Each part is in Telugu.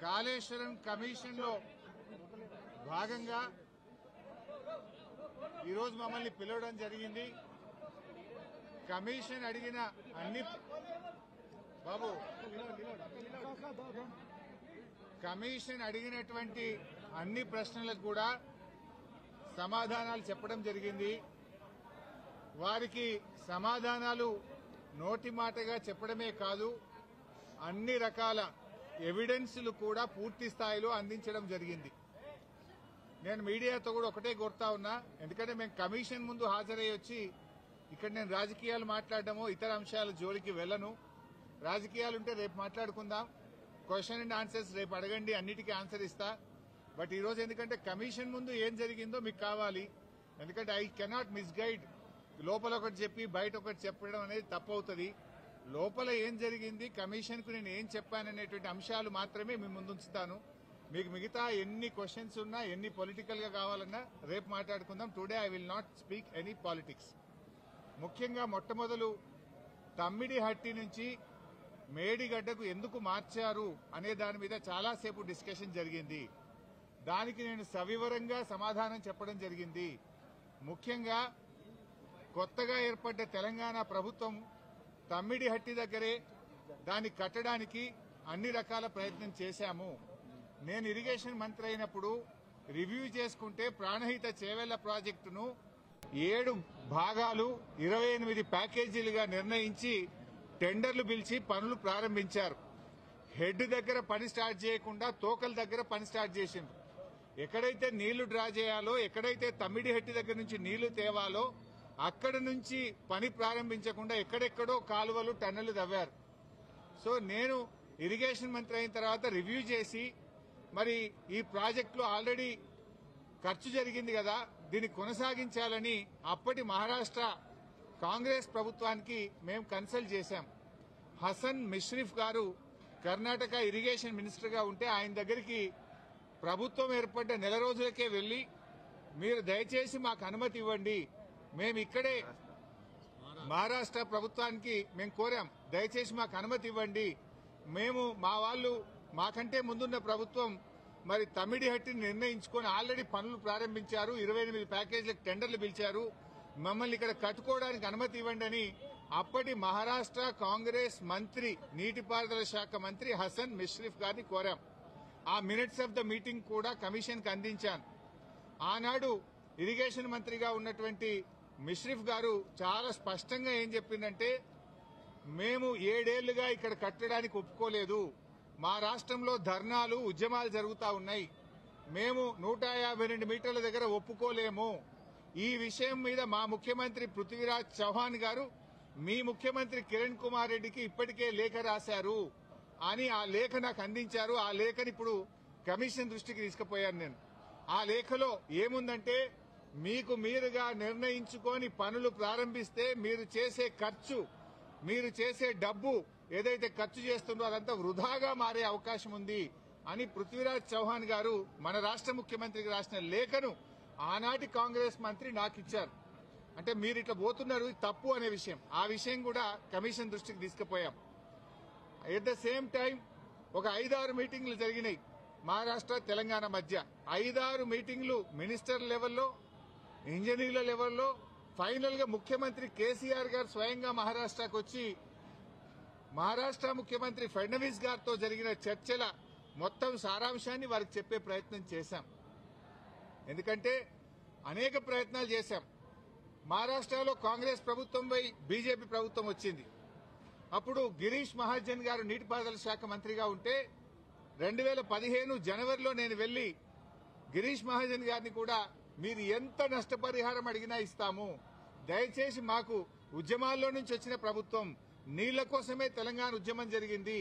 కాళేశ్వరం కమిషన్ లో భాగంగా ఈరోజు మమ్మల్ని పిలవడం జరిగింది. కమిషన్ అడిగిన కమిషన్ అడిగినటువంటి అన్ని ప్రశ్నలకు కూడా సమాధానాలు చెప్పడం జరిగింది. వారికి సమాధానాలు నోటి మాటగా చెప్పడమే కాదు, అన్ని రకాల ఎవిడెన్స్లు కూడా పూర్తి స్థాయిలో అందించడం జరిగింది. నేను మీడియాతో కూడా ఒకటే కోరుతా ఉన్నా, ఎందుకంటే మేము కమిషన్ ముందు హాజరయ్యి వచ్చి ఇక్కడ నేను రాజకీయాలు మాట్లాడడమో ఇతర అంశాల జోలికి వెళ్లను. రాజకీయాలుంటే రేపు మాట్లాడుకుందాం, క్వశ్చన్ అండ్ ఆన్సర్స్ రేపు అడగండి, అన్నిటికీ ఆన్సర్ ఇస్తా. బట్ ఈ రోజు ఎందుకంటే కమిషన్ ముందు ఏం జరిగిందో మీకు కావాలి, ఎందుకంటే ఐ కెనాట్ మిస్గైడ్. లోపల ఒకటి చెప్పి బయట ఒకటి చెప్పడం అనేది తప్పవుతుంది. లోపల ఏం జరిగింది, కమిషన్ కు నేను ఏం చెప్పాననేటువంటి అంశాలు మాత్రమే మీ ముందుంచుతాను. మీకు మిగతా ఎన్ని క్వశ్చన్స్ ఉన్నా, ఎన్ని పొలిటికల్ గా కావాలన్నా రేపు మాట్లాడుకుందాం. Today I will not speak any politics. ముఖ్యంగా మొట్టమొదలు తమ్మిడిహట్టి నుంచి మేడిగడ్డకు ఎందుకు మార్చారు అనే దాని మీద చాలాసేపు డిస్కషన్ జరిగింది. దానికి నేను సవివరంగా సమాధానం చెప్పడం జరిగింది. ముఖ్యంగా కొత్తగా ఏర్పడ్డ తెలంగాణ ప్రభుత్వం తమ్మిడిహట్టి దగ్గరే దాన్ని కట్టడానికి అన్ని రకాల ప్రయత్నం చేశాము. నేను ఇరిగేషన్ మంత్రి అయినప్పుడు రివ్యూ చేసుకుంటే ప్రాణహిత చేవెళ్ల ప్రాజెక్టును 7 భాగాలు 28 ప్యాకేజీలుగా నిర్ణయించి టెండర్లు పిలిచి పనులు ప్రారంభించారు. హెడ్ దగ్గర పని స్టార్ట్ చేయకుండా తోకల దగ్గర పని స్టార్ట్ చేసిండ్రు. ఎక్కడైతే నీళ్లు డ్రా చేయాలో, ఎక్కడైతే తమ్మిడిహట్టి దగ్గర నుంచి నీళ్లు తేవాలో అక్కడి నుంచి పని ప్రారంభించకుండా ఎక్కడెక్కడో కాలువలు టన్నెలు తవ్వారు. సో నేను ఇరిగేషన్ మంత్రి అయిన తర్వాత రివ్యూ చేసి, మరి ఈ ప్రాజెక్టులో ఆల్రెడీ ఖర్చు జరిగింది కదా, దీన్ని కొనసాగించాలని అప్పటి మహారాష్ట్ర కాంగ్రెస్ ప్రభుత్వానికి మేము కన్సల్ట్ చేశాం. హసన్ మిష్రిఫ్ గారు కర్ణాటక ఇరిగేషన్ మినిస్టర్ గా ఉంటే ఆయన దగ్గరికి ప్రభుత్వం ఏర్పడ్డ నెల రోజులకే వెళ్లి, మీరు దయచేసి మాకు అనుమతి ఇవ్వండి, మేము ఇక్కడే మహారాష్ట్ర ప్రభుత్వానికి మేము కోరాం, దయచేసి మాకు అనుమతి ఇవ్వండి, మేము మా వాళ్ళు మాకంటే ముందున్న ప్రభుత్వం మరి తమ్మిడిహట్టిని నిర్ణయించుకొని ఆల్రెడీ పనులు ప్రారంభించారు, 28 ప్యాకేజీలకు టెండర్లు పిలిచారు, మమ్మల్ని ఇక్కడ కట్టుకోవడానికి అనుమతి ఇవ్వండి అని అప్పటి మహారాష్ట్ర కాంగ్రెస్ మంత్రి, నీటిపారుదల శాఖ మంత్రి హసన్ మిష్రిఫ్ గారిని కోరాం. ఆ మినిట్స్ ఆఫ్ ద మీటింగ్ కూడా కమిషన్ కి అందించాను. ఆనాడు ఇరిగేషన్ మంత్రిగా ఉన్నటువంటి మిష్రిఫ్ గారు చాలా స్పష్టంగా ఏం చెప్పిందంటే, మేము 7 ఏళ్లుగా ఇక్కడ కట్టడానికి ఒప్పుకోలేదు, మా రాష్ట్రంలో ధర్నాలు ఉద్యమాలు జరుగుతా ఉన్నాయి, మేము 152 మీటర్ల దగ్గర ఒప్పుకోలేము, ఈ విషయం మీద మా ముఖ్యమంత్రి పృథ్వీరాజ్ చౌహాన్ గారు మీ ముఖ్యమంత్రి కిరణ్ కుమార్ రెడ్డికి ఇప్పటికే లేఖ రాశారు అని ఆ లేఖ నాకు అందించారు. ఆ లేఖని ఇప్పుడు కమిషన్ దృష్టికి తీసుకుపోయాను నేను. ఆ లేఖలో ఏముందంటే, మీకు మీరుగా నిర్ణయించుకొని పనులు ప్రారంభిస్తే మీరు చేసే ఖర్చు, మీరు చేసే డబ్బు ఏదైతే ఖర్చు చేస్తుందో అదంతా వృధాగా మారే అవకాశం ఉంది అని పృథ్వీరాజ్ చౌహాన్ గారు మన రాష్ట్ర ముఖ్యమంత్రికి రాసిన లేఖను ఆనాటి కాంగ్రెస్ మంత్రి నాకు ఇచ్చారు. అంటే మీరు ఇట్లా పోతున్నారు, తప్పు అనే విషయం, ఆ విషయం కూడా కమిషన్ దృష్టికి తీసుకుపోయాం. ఎట్ ద సేమ్ టైం ఒక 5-6 మీటింగ్లు జరిగినాయి మహారాష్ట్ర తెలంగాణ మధ్య. 5-6 మీటింగ్లు మినిస్టర్ లెవెల్లో, ఇంజనీర్ల లెవెల్లో, ఫైనల్ గా ముఖ్యమంత్రి కేసీఆర్ గారు స్వయంగా మహారాష్ట్రకు వచ్చి మహారాష్ట్ర ముఖ్యమంత్రి ఫడ్నవీస్ గారితో జరిగిన చర్చల మొత్తం సారాంశాన్ని వారికి చెప్పే ప్రయత్నం చేశాం. ఎందుకంటే అనేక ప్రయత్నాలు చేశాం. మహారాష్ట్రలో కాంగ్రెస్ ప్రభుత్వంపై బీజేపీ ప్రభుత్వం వచ్చింది. అప్పుడు గిరీష్ మహాజన్ గారు నీటిపారుదల శాఖ మంత్రిగా ఉంటే 2015 జనవరిలో నేను వెళ్లి గిరీష్ మహాజన్ గారిని కూడా, మీరు ఎంత నష్టపరిహారం అడిగినా ఇస్తాము, దయచేసి మాకు ఉద్యమాల్లో నుంచి వచ్చిన ప్రభుత్వం, నీళ్ల కోసమే తెలంగాణ ఉద్యమం జరిగింది,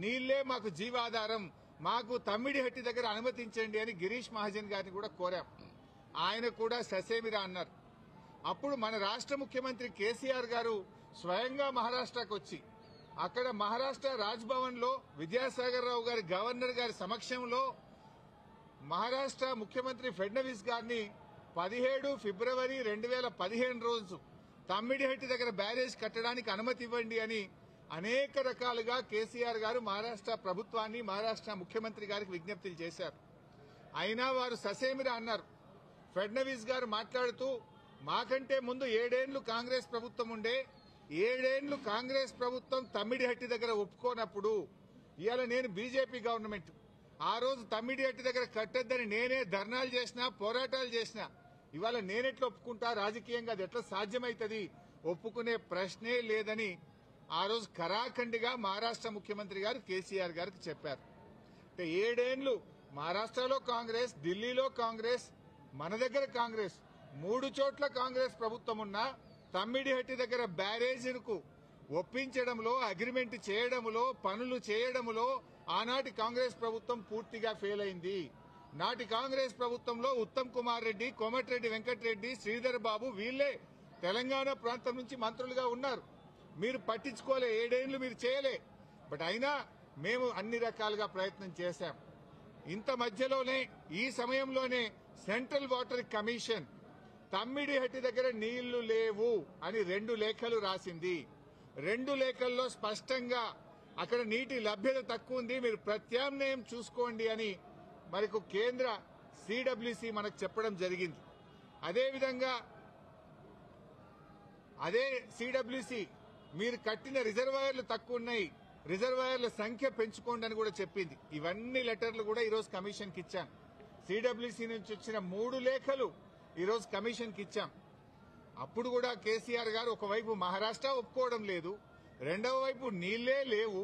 నీళ్లే మాకు జీవాధారం, మాకు తమ్మిడిహట్టి దగ్గర అనుమతించండి అని గిరీష్ మహాజన్ గారిని కూడా కోరాం. ఆయన కూడా ససేమిరా అన్నారు. అప్పుడు మన రాష్ట్ర ముఖ్యమంత్రి కేసీఆర్ గారు స్వయంగా మహారాష్ట్రకు వచ్చి అక్కడ మహారాష్ట్ర రాజ్భవన్ లో విద్యాసాగర్ రావు గారి గవర్నర్ గారి సమక్షంలో మహారాష్ట్ర ముఖ్యమంత్రి ఫడ్నవీస్ గారిని 17 ఫిబ్రవరి 2015 రోజు తమ్మిడిహట్టి దగ్గర బ్యారేజ్ కట్టడానికి అనుమతి ఇవ్వండి అని అనేక రకాలుగా కేసీఆర్ గారు మహారాష్ట్ర ప్రభుత్వాన్ని మహారాష్ట్ర ముఖ్యమంత్రి గారికి విజ్ఞప్తులు చేశారు. అయినా వారు ససేమిరా అన్నారు. ఫడ్నవీస్ గారు మాట్లాడుతూ మాకంటే ముందు 7 ఏళ్లు కాంగ్రెస్ ప్రభుత్వం ఉండే, 7 ఏళ్లు కాంగ్రెస్ ప్రభుత్వం తమ్మిడిహట్టి దగ్గర ఒప్పుకోనప్పుడు ఇవాళ నేను బీజేపీ గవర్నమెంట్ ఆ రోజు తమ్మిడిహట్టి దగ్గర కట్టొద్దని నేనే ధర్నాలు చేసినా పోరాటాలు చేసినా ఇవాళ నేనెట్లా ఒప్పుకుంటా, రాజకీయంగా అది ఎట్లా సాధ్యమైతుంది, ఒప్పుకునే ప్రశ్నే లేదని ఆ రోజు ఖరాఖండిగా మహారాష్ట్ర ముఖ్యమంత్రి గారు కేసీఆర్ గారికి చెప్పారు. అంటే 7 ఏళ్లు మహారాష్ట్రలో కాంగ్రెస్, ఢిల్లీలో కాంగ్రెస్, మన దగ్గర కాంగ్రెస్, 3 చోట్ల కాంగ్రెస్ ప్రభుత్వం ఉన్నా తమ్మిడిహట్టి దగ్గర బ్యారేజీలకు ఒప్పించడంలో, అగ్రిమెంట్ చేయడంలో, పనులు చేయడంలో ఆనాటి కాంగ్రెస్ ప్రభుత్వం పూర్తిగా ఫెయిల్ అయింది. నాటి కాంగ్రెస్ ప్రభుత్వంలో ఉత్తమ్ కుమార్ రెడ్డి, కోమటిరెడ్డి వెంకటరెడ్డి, శ్రీధర్ బాబు వీళ్లే తెలంగాణ ప్రాంతం నుంచి మంత్రులుగా ఉన్నారు. మీరు పట్టించుకోలే, 7 ఏళ్లు మీరు చేయలే. బట్ అయినా మేము అన్ని రకాలుగా ప్రయత్నం చేశాం. ఇంత మధ్యలోనే ఈ సమయంలోనే సెంట్రల్ వాటర్ కమిషన్ తమ్మిడిహట్టి దగ్గర నీళ్లు లేవు అని 2 లేఖలు రాసింది. 2 లేఖల్లో స్పష్టంగా అక్కడ నీటి లభ్యత తక్కువ ఉంది, మీరు ప్రత్యామ్నాయం చూసుకోండి అని మనకు కేంద్ర సిడబ్ల్యూసి మనకు చెప్పడం జరిగింది. అదేవిధంగా అదే సిడబ్ల్యూసి మీరు కట్టిన రిజర్వాయర్లు తక్కువ ఉన్నాయి, రిజర్వాయర్ల సంఖ్య పెంచుకోండి అని కూడా చెప్పింది. ఇవన్నీ లెటర్లు కూడా ఈరోజు కమిషన్ కి ఇచ్చాం. సిడబ్ల్యూసి నుంచి వచ్చిన 3 లేఖలు ఈరోజు కమిషన్ కి ఇచ్చాం. అప్పుడు కూడా కేసీఆర్ గారు ఒకవైపు మహారాష్ట్ర ఒప్పుకోవడం లేదు, రెండవ వైపు నీళ్లే లేవు.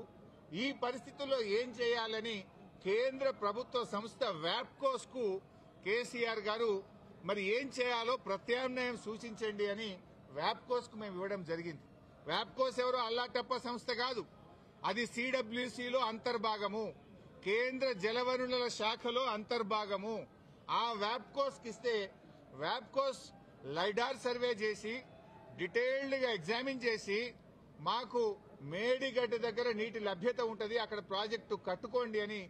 ఈ పరిస్థితుల్లో ఏం చేయాలని కేంద్ర ప్రభుత్వ సంస్థ వ్యాప్కోస్ కు కేసీఆర్ గారు మరి ఏం చేయాలో ప్రత్యామ్నాయం సూచించండి అని వ్యాప్కోస్ కు మేము ఇవ్వడం జరిగింది. వ్యాప్కోస్ ఎవరో అల్లాటప్ప సంస్థ కాదు, అది సిడబ్ల్యూసీలో అంతర్భాగము, కేంద్ర జలవనరుల శాఖలో అంతర్భాగము. ఆ వ్యాప్కోస్ కి ఇస్తే వ్యాప్కోస్ లైడార్ సర్వే చేసి డీటెయిల్డ్ గా ఎగ్జామిన్ చేసి మాకు మేడిగడ్డ దగ్గర నీటి లభ్యత ఉంటది, అక్కడ ప్రాజెక్టు కట్టుకోండి అని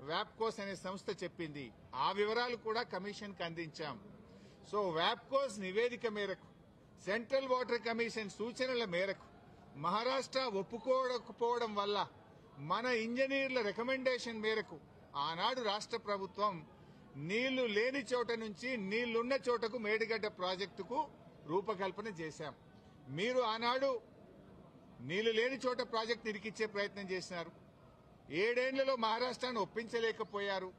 వ్యాప్కోస్ అనే సంస్థ చెప్పింది. ఆ వివరాలు కూడా కమిషన్ కి అందించాం. సో వ్యాప్కోస్ నివేదిక మేరకు, సెంట్రల్ వాటర్ కమిషన్ సూచనల మేరకు మహారాష్ట్ర ఒప్పుకోకపోవడం వల్ల మన ఇంజనీర్ల రికమెండేషన్ మేరకు ఆనాడు రాష్ట్ర ప్రభుత్వం నీళ్లు లేని చోట నుంచి నీళ్లున్న చోటకు మేడిగడ్డ ప్రాజెక్టుకు రూపకల్పన చేశాం. మీరు ఆనాడు నీళ్లు లేని చోట ప్రాజెక్టు ఇరికిచ్చే ప్రయత్నం చేసినారు. 7 ఏళ్లలో మహారాష్ట్రాన్ని ఒప్పించలేకపోయారు.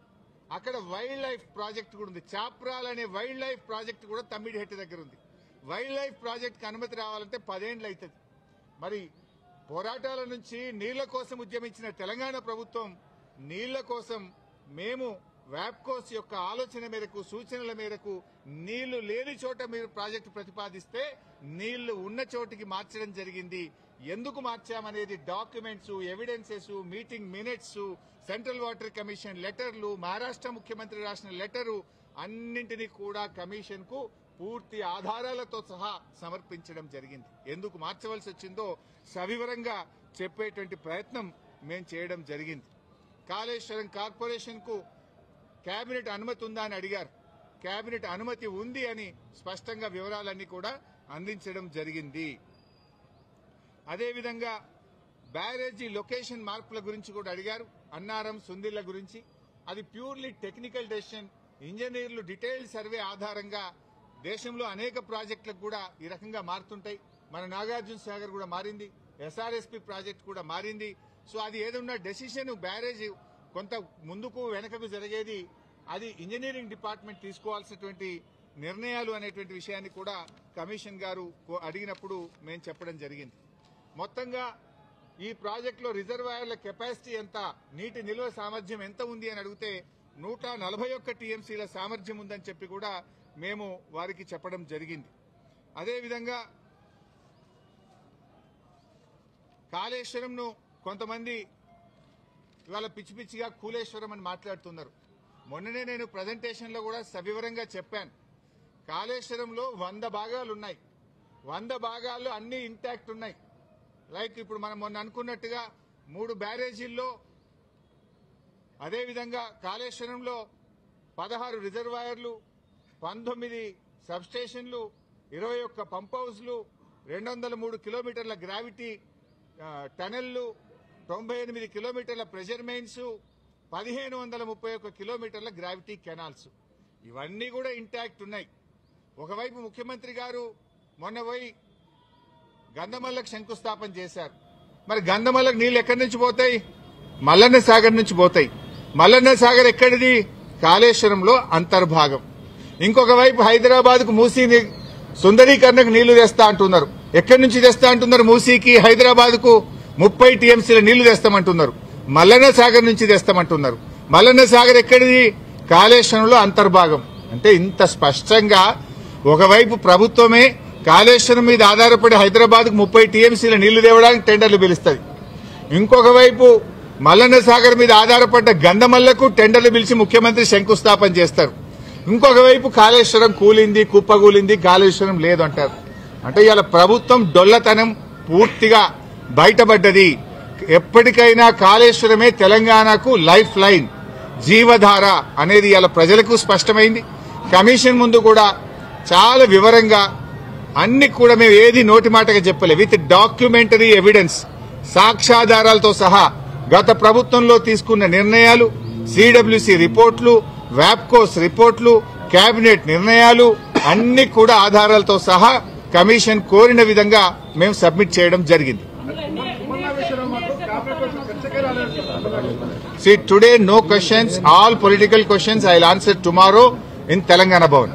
అక్కడ వైల్డ్ లైఫ్ ప్రాజెక్టు కూడా ఉంది, చాప్రాల్ అనే వైల్డ్ లైఫ్ ప్రాజెక్టు కూడా తమ్మిడిహట్టి దగ్గర ఉంది. వైల్డ్ లైఫ్ ప్రాజెక్టుకు అనుమతి రావాలంటే 10 ఏళ్లు అవుతుంది. మరి పోరాటాల నుంచి నీళ్ల కోసం ఉద్యమించిన తెలంగాణ ప్రభుత్వం నీళ్ల కోసం మేము వ్యాప్కోస్ యొక్క ఆలోచన మేరకు, సూచనల మేరకు నీళ్లు లేని చోట మీరు ప్రాజెక్టు ప్రతిపాదిస్తే నీళ్లు ఉన్న చోటికి మార్చడం జరిగింది. ఎందుకు మార్చామనేది documents, evidences, meeting minutes, central water commission లెటర్లు, మహారాష్ట్ర ముఖ్యమంత్రి రాసిన లెటరు అన్నింటినీ కూడా కమిషన్ కు పూర్తి ఆధారాలతో సహా సమర్పించడం జరిగింది. ఎందుకు మార్చవలసి వచ్చిందో సవివరంగా చెప్పేటువంటి ప్రయత్నం మేము చేయడం జరిగింది. కాళేశ్వరం కార్పొరేషన్ కు కేబినెట్ అనుమతి ఉందా అని అడిగారు. కేబినెట్ అనుమతి ఉంది అని స్పష్టంగా వివరాలన్నీ కూడా అందించడం జరిగింది. అదేవిధంగా బ్యారేజీ లొకేషన్ మార్పుల గురించి కూడా అడిగారు. అన్నారం, సుందిళ్ల గురించి అది ప్యూర్లీ టెక్నికల్ డెసిషన్. ఇంజనీర్లు డీటెయిల్డ్ సర్వే ఆధారంగా దేశంలో అనేక ప్రాజెక్టులకు కూడా ఈ రకంగా మారుతుంటాయి. మన నాగార్జున సాగర్ కూడా మారింది, ఎస్ఆర్ఎస్పీ ప్రాజెక్టు కూడా మారింది. సో అది ఏదన్నా డెసిషన్ బ్యారేజ్ కొంత ముందుకు వెనకకు జరిగేది అది ఇంజనీరింగ్ డిపార్ట్మెంట్ తీసుకోవాల్సినటువంటి నిర్ణయాలు అనేటువంటి విషయాన్ని కూడా కమిషన్ గారు అడిగినప్పుడు మేము చెప్పడం జరిగింది. మొత్తంగా ఈ ప్రాజెక్టులో రిజర్వాయర్ల కెపాసిటీ ఎంత, నీటి నిల్వ సామర్థ్యం ఎంత ఉంది అని అడిగితే 141 టీఎంసీల సామర్థ్యం ఉందని చెప్పి కూడా మేము వారికి చెప్పడం జరిగింది. అదేవిధంగా కాళేశ్వరంను కొంతమంది ఇవాళ పిచ్చి పిచ్చిగా కూలేశ్వరం అని మాట్లాడుతున్నారు. మొన్ననే నేను ప్రజెంటేషన్లో కూడా సవివరంగా చెప్పాను. కాళేశ్వరంలో 100 భాగాలున్నాయి. 100 భాగాల్లో అన్ని ఇంటాక్ట్ ఉన్నాయి. లైక్ ఇప్పుడు మనం మొన్న అనుకున్నట్టుగా 3 బ్యారేజీల్లో, అదేవిధంగా కాళేశ్వరంలో 16 రిజర్వాయర్లు, 19 సబ్స్టేషన్లు, 21 పంప్ హౌస్లు, 203 కిలోమీటర్ల గ్రావిటీ, టనెళ్లు, 98 కిలోమీటర్ల ప్రెషర్ మెయిన్స్, 1531 కిలోమీటర్ల గ్రావిటీ కెనాల్స్, ఇవన్నీ కూడా ఇంటాక్ట్ ఉన్నాయి. ఒకవైపు ముఖ్యమంత్రి గారు మొన్న పోయి గంధమల్లకు శంకుస్థాపన చేశారు. మరి గంధమల్లకు నీళ్లు ఎక్కడి నుంచి పోతాయి? మల్లన్న సాగర్ నుంచి పోతాయి. మల్లన్న సాగర్ ఎక్కడిది? కాళేశ్వరంలో అంతర్భాగం. ఇంకొక వైపు హైదరాబాద్ కు మూసీ సుందరీకరణకు నీళ్లు తెస్తా అంటున్నారు. ఎక్కడి నుంచి తెస్తా అంటున్నారు? మూసీకి హైదరాబాద్ కు 30 టీఎంసీల నీళ్లు తెస్తామంటున్నారు. మల్లన్న సాగర్ నుంచి తెస్తామంటున్నారు. మల్లన్న సాగర్ ఎక్కడిది? కాళేశ్వరంలో అంతర్భాగం. అంటే ఇంత స్పష్టంగా ఒకవైపు ప్రభుత్వమే కాళేశ్వరం మీద ఆధారపడి హైదరాబాద్ కు 30 టీఎంసీల నీళ్లు తేవడానికి టెండర్లు పిలుస్తుంది. ఇంకొక వైపు మల్లన్న సాగర్ మీద ఆధారపడ్డ గంధమల్లకు టెండర్లు పిలిచి ముఖ్యమంత్రి శంకుస్థాపన చేస్తారు. ఇంకొక వైపు కాళేశ్వరం కూలింది, కుప్పగూలింది, కాళేశ్వరం లేదు అంటారు. అంటే ఇవాళ ప్రభుత్వం డొల్లతనం పూర్తిగా బయటపడ్డది. ఎప్పటికైనా కాళేశ్వరమే తెలంగాణకు లైఫ్ లైన్, జీవధార అనేది ఇవాళ ప్రజలకు స్పష్టమైంది. కమిషన్ ముందు కూడా చాలా వివరంగా అన్ని కూడా మేము ఏది నోటి మాటగా చెప్పలే, విత్ డాక్యుమెంటరీ ఎవిడెన్స్, సాక్ష్యాధారాలతో సహా గత ప్రభుత్వంలో తీసుకున్న నిర్ణయాలు, సిడబ్ల్యూసీ రిపోర్ట్లు, వ్యాప్కోస్ రిపోర్ట్లు, కేబినెట్ నిర్ణయాలు అన్ని కూడా ఆధారాలతో సహా కమిషన్ కోరిన విధంగా మేము సబ్మిట్ చేయడం జరిగింది. See, today no questions, all political questions I will answer tomorrow in Telangana Bhavan.